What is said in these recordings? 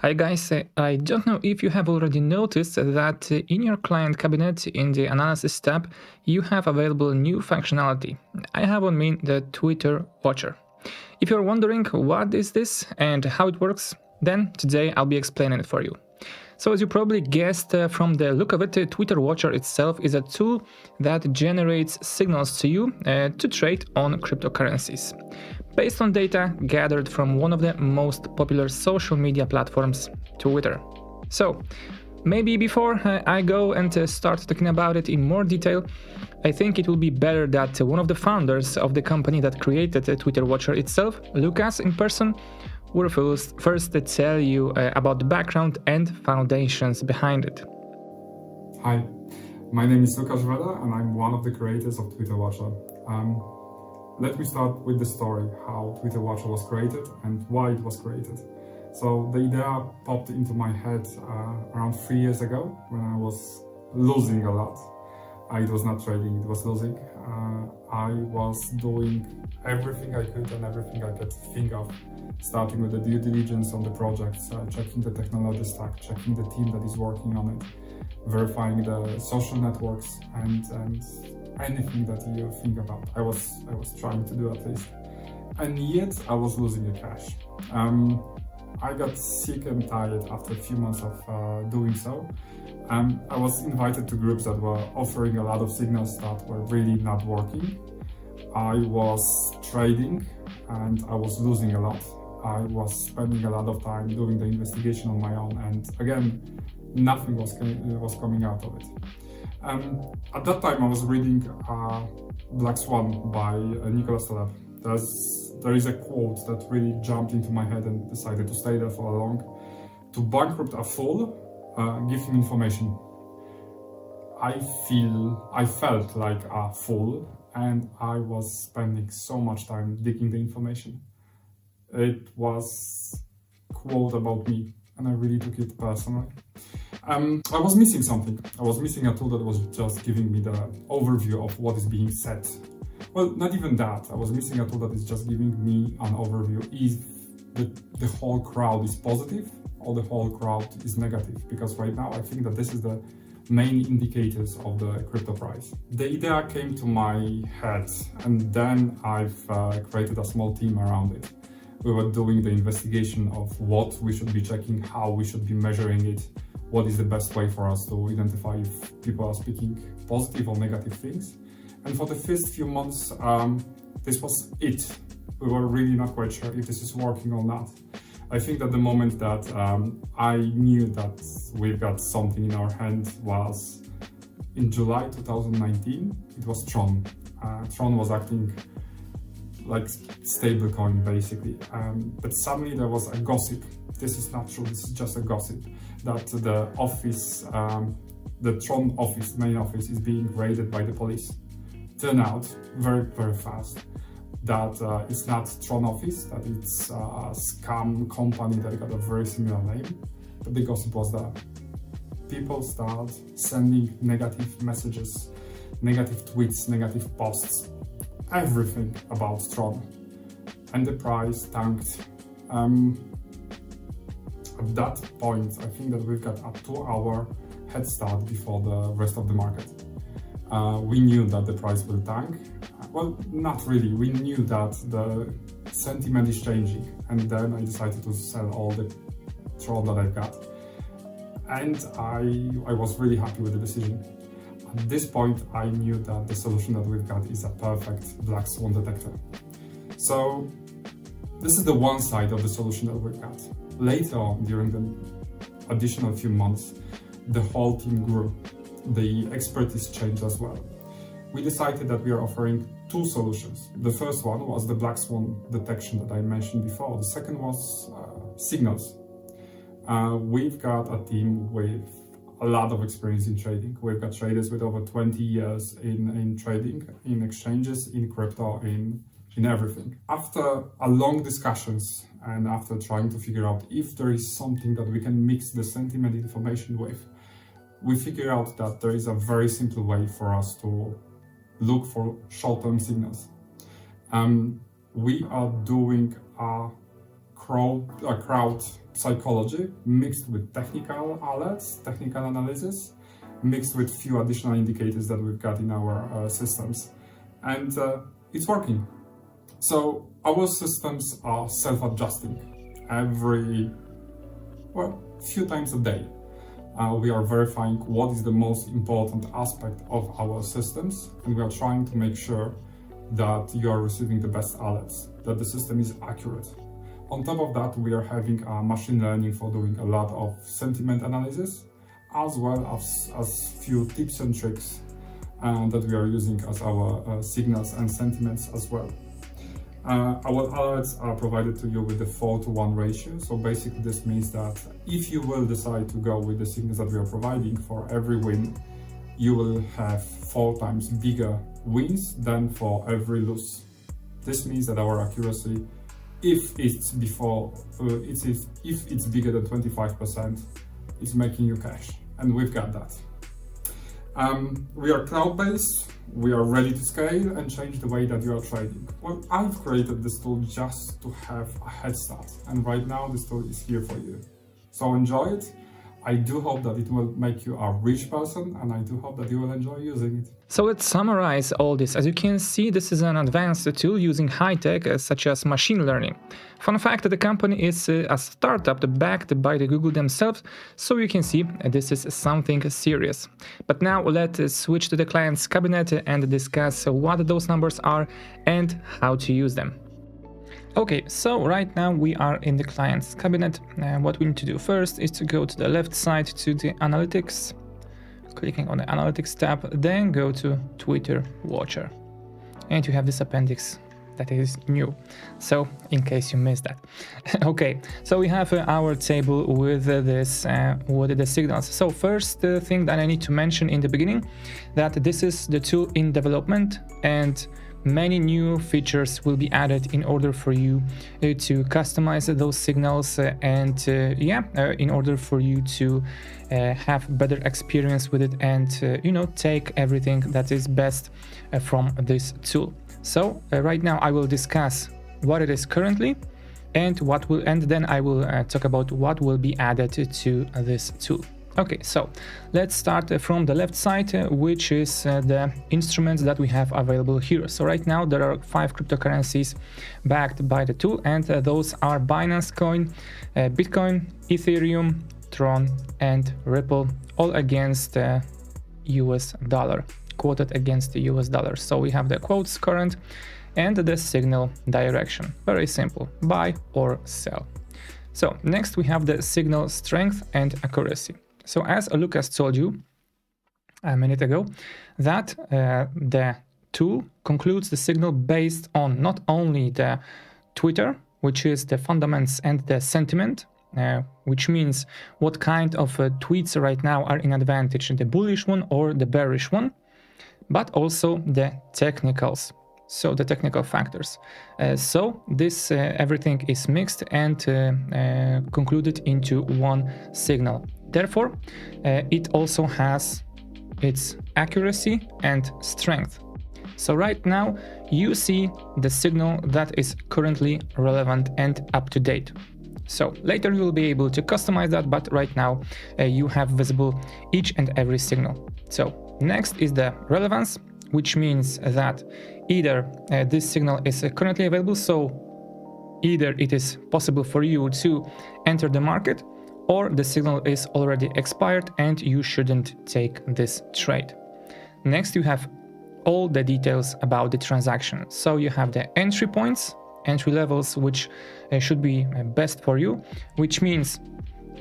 Hi guys, I don't know if you have already noticed that in your client cabinet in the analysis tab you have available new functionality. I have on me the Twitter Watcher. If you're wondering what is this and how it works, then today I'll be explaining it for you. So as you probably guessed from the look of it, Twitter Watcher itself is a tool that generates signals to you to trade on cryptocurrencies, based on data gathered from one of the most popular social media platforms, Twitter. So, maybe before I go and start talking about it in more detail, I think it will be better that one of the founders of the company that created the Twitter Watcher itself, Lucas in person, will first tell you about the background and foundations behind it. Hi, my name is Lucas and I'm one of the creators of Twitter Watcher. Let me start with the story, how Twitter Watcher was created and why it was created. So the idea popped into my head around 3 years ago when I was losing a lot. It was not trading, it was losing. I was doing everything I could and everything I could think of, starting with the due diligence on the projects, checking the technology stack, checking the team that is working on it, verifying the social networks and anything that you think about. I was trying to do at least. And yet I was losing the cash. I got sick and tired after a few months of doing so. I was invited to groups that were offering a lot of signals that were really not working. I was trading and I was losing a lot. I was spending a lot of time doing the investigation on my own, and again, nothing was coming out of it. At that time, I was reading Black Swan by Nicholas Taleb. There is a quote that really jumped into my head and decided to stay there for long. To bankrupt a fool, give him information. I felt like a fool, and I was spending so much time digging the information. It was a quote about me, and I really took it personally. I was missing something. I was missing a tool that was just giving me the overview of what is being said. Well, not even that. I was missing a tool that is just giving me an overview. If the whole crowd is positive or the whole crowd is negative, because right now I think that this is the main indicators of the crypto price. The idea came to my head, and then I've created a small team around it. We were doing the investigation of what we should be checking, how we should be measuring it, what is the best way for us to identify if people are speaking positive or negative things. And for the first few months, this was it. We were really not quite sure if this is working or not. I think that the moment that I knew that we've got something in our hand was in July 2019. It was Tron. Tron was acting like stablecoin basically, but suddenly there was a gossip. This is not true, this is just a gossip, that the office, the Tron office, main office, is being raided by the police. Turned out very, very fast that it's not Tron office, that it's a scam company that got a very similar name, but the gossip was there. People start sending negative messages, negative tweets, negative posts, everything about Tron, and the price tanked. At that point, I think that we've got a 2-hour head start before the rest of the market. We knew that the price will tank. Well, not really. We knew that the sentiment is changing, and then I decided to sell all the Tron that I've got. And I was really happy with the decision. At this point, I knew that the solution that we've got is a perfect black swan detector. So this is the one side of the solution that we've got. Later on, during the additional few months, the whole team grew. The expertise changed as well. We decided that we are offering 2 solutions. The first one was the black swan detection that I mentioned before. The second was signals. We've got a team with a lot of experience in trading. We've got traders with over 20 years in trading, in exchanges, in crypto, in everything. After a long discussions and after trying to figure out if there is something that we can mix the sentiment information with, we figured out that there is a very simple way for us to look for short-term signals. We are doing a crowd psychology mixed with technical alerts, technical analysis, mixed with few additional indicators that we've got in our systems. And it's working. So our systems are self-adjusting few times a day. We are verifying what is the most important aspect of our systems, and we are trying to make sure that you are receiving the best alerts, that the system is accurate. On top of that, we are having machine learning for doing a lot of sentiment analysis, as well as few tips and tricks that we are using as our signals and sentiments as well. Our alerts are provided to you with the 4-to-1 ratio. So basically this means that if you will decide to go with the signals that we are providing, for every win, you will have 4 times bigger wins than for every lose. This means that our accuracy, if it's bigger than 25%, is making you cash. And we've got that. We are cloud-based, we are ready to scale and change the way that you are trading. Well, I've created this tool just to have a head start, and right now this tool is here for you. So enjoy it. I do hope that it will make you a rich person, and I do hope that you will enjoy using it. So let's summarize all this. As you can see, this is an advanced tool using high-tech such as machine learning. Fun fact, the company is a startup backed by the Google themselves, so you can see this is something serious. But now let's switch to the client's cabinet and discuss what those numbers are and how to use them. Okay, so right now we are in the client's cabinet. What we need to do first is to go to the left side to the analytics, clicking on the analytics tab, then go to Twitter Watcher. And you have this appendix that is new, so in case you missed that. Okay, so we have our table with the signals. So first thing that I need to mention in the beginning, that this is the tool in development, and many new features will be added in order for you to customize those signals in order for you to have better experience with it and take everything that is best from this tool. So right now I will discuss what it is currently and then I will talk about what will be added to this tool. Okay, so let's start from the left side, which is the instruments that we have available here. So right now there are 5 cryptocurrencies backed by the tool, and those are Binance Coin, Bitcoin, Ethereum, Tron, and Ripple, all against US dollar, quoted against the US dollar. So we have the quotes current and the signal direction. Very simple, buy or sell. So next we have the signal strength and accuracy. So as Lucas told you a minute ago, that the tool concludes the signal based on not only the Twitter, which is the fundamentals and the sentiment, which means what kind of tweets right now are in advantage, the bullish one or the bearish one, but also the technicals. So the technical factors. So this everything is mixed and concluded into one signal. Therefore, it also has its accuracy and strength. So right now you see the signal that is currently relevant and up to date. So later you will be able to customize that, but right now you have visible each and every signal. So next is the relevance, which means that either this signal is currently available, so either it is possible for you to enter the market, or the signal is already expired and you shouldn't take this trade. Next you have all the details about the transaction. So you have the entry points, entry levels, which should be best for you, which means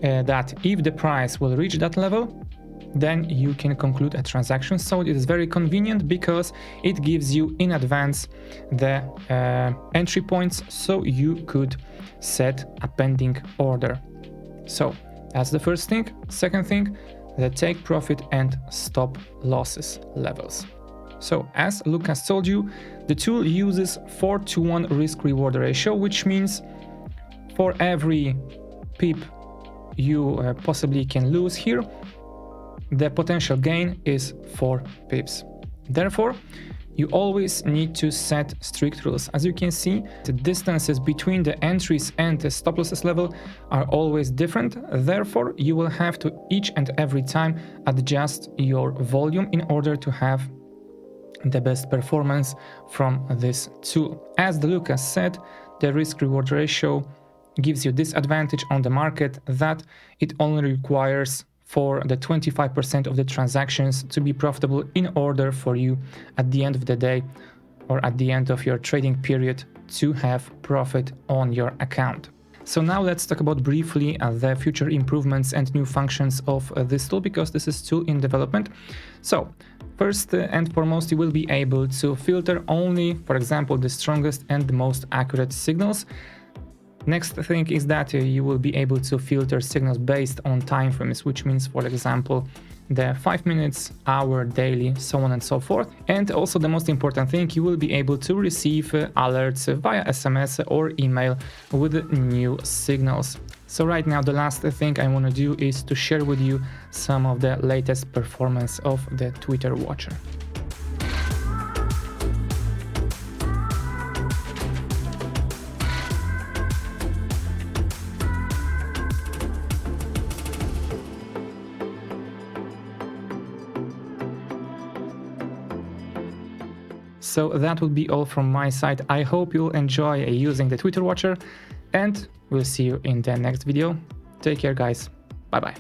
that if the price will reach that level, then you can conclude a transaction. So it is very convenient because it gives you in advance the entry points, so you could set a pending order. So that's the first thing. Second thing, the take profit and stop losses levels. So as Lucas told you, the tool uses 4-to-1 risk-reward ratio, which means for every pip you possibly can lose here, the potential gain is 4 pips. Therefore, You always need to set strict rules. As you can see, the distances between the entries and the stop losses level are always different. Therefore, you will have to each and every time adjust your volume in order to have the best performance from this tool. As Lucas said, the risk-reward ratio gives you this advantage on the market that it only requires for the 25% of the transactions to be profitable in order for you at the end of the day or at the end of your trading period to have profit on your account. So now let's talk about briefly the future improvements and new functions of this tool, because this is still in development. So first and foremost, you will be able to filter only, for example, the strongest and the most accurate signals. Next thing is that you will be able to filter signals based on time frames, which means, for example, the 5 minutes, hour, daily, so on and so forth. And also the most important thing, you will be able to receive alerts via SMS or email with new signals. So right now, the last thing I want to do is to share with you some of the latest performance of the Twitter Watcher. So that will be all from my side. I hope you'll enjoy using the Twitter Watcher, and we'll see you in the next video. Take care, guys. Bye bye.